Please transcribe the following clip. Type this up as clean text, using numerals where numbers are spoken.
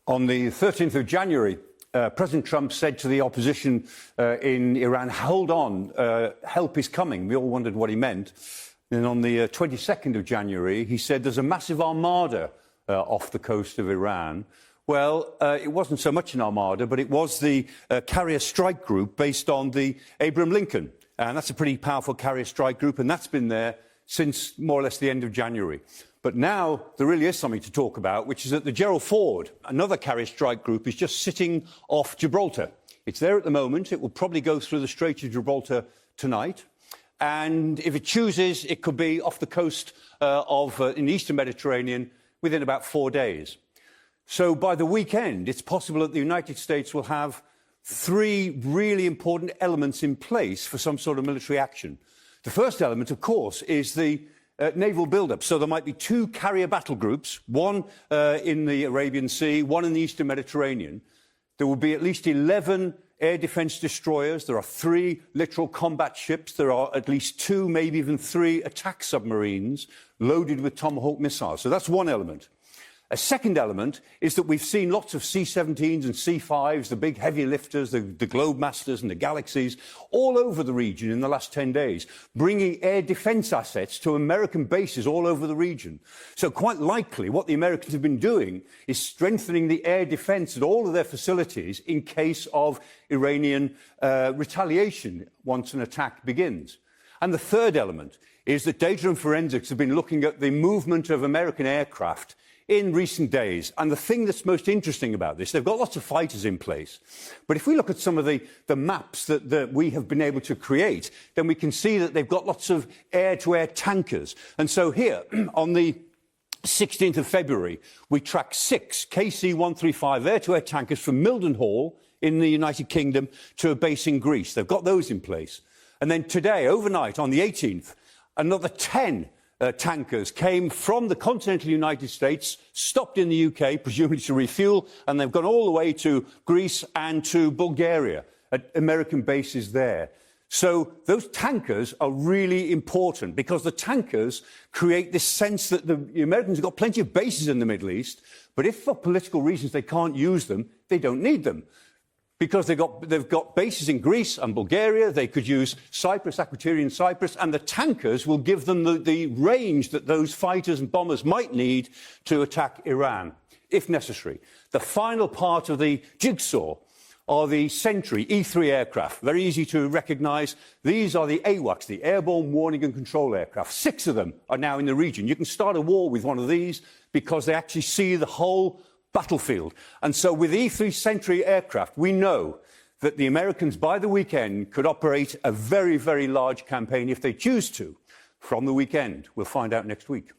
On the 13th of January, President Trump said to the opposition in Iran, hold on, help is coming. We all wondered what he meant. Then on the 22nd of January, he said there's a massive armada off the coast of Iran. Well, it wasn't so much an armada, but it was the carrier strike group based on the Abraham Lincoln. And that's a pretty powerful carrier strike group, and that's been there since more or less the end of January. But now there really is something to talk about, which is that the Gerald Ford, another carrier strike group, is just sitting off Gibraltar. It's there at the moment. It will probably go through the Strait of Gibraltar tonight. And if it chooses, it could be off the coast in the Eastern Mediterranean within about 4 days. So by the weekend, it's possible that the United States will have 3 really important elements in place for some sort of military action. The first element, of course, is the naval build-up. So there might be 2 carrier battle groups, one in the Arabian Sea, one in the Eastern Mediterranean. There will be at least 11 air defence destroyers. There are 3 littoral combat ships. There are at least 2, maybe even 3 attack submarines loaded with Tomahawk missiles. So that's one element. A second element is that we've seen lots of C-17s and C-5s, the big heavy lifters, the Globemasters and the Galaxies, all over the region in the last 10 days, bringing air defence assets to American bases all over the region. So quite likely what the Americans have been doing is strengthening the air defence at all of their facilities in case of Iranian retaliation once an attack begins. And the third element is that data and forensics have been looking at the movement of American aircraft in recent days. And the thing that's most interesting about this, they've got lots of fighters in place. But if we look at some of the maps that we have been able to create, then we can see that they've got lots of air-to-air tankers. And so here, on the 16th of February, we tracked 6 KC-135 air-to-air tankers from Mildenhall in the United Kingdom to a base in Greece. They've got those in place. And then today, overnight, on the 18th, another 10 tankers came from the continental United States, stopped in the UK, presumably to refuel, and they've gone all the way to Greece and to Bulgaria, at American bases there. So those tankers are really important because the tankers create this sense that the Americans have got plenty of bases in the Middle East, but if for political reasons they can't use them, they don't need them. Because they've got bases in Greece and Bulgaria, they could use Cyprus, Aquitanian Cyprus, and the tankers will give them the range that those fighters and bombers might need to attack Iran, if necessary. The final part of the jigsaw are the Sentry E-3 aircraft. Very easy to recognise. These are the AWACS, the Airborne Warning and Control Aircraft. 6 of them are now in the region. You can start a war with one of these because they actually see the whole battlefield. And so with E-3 Sentry aircraft, we know that the Americans, by the weekend, could operate a very, very large campaign if they choose to. From the weekend, we'll find out next week.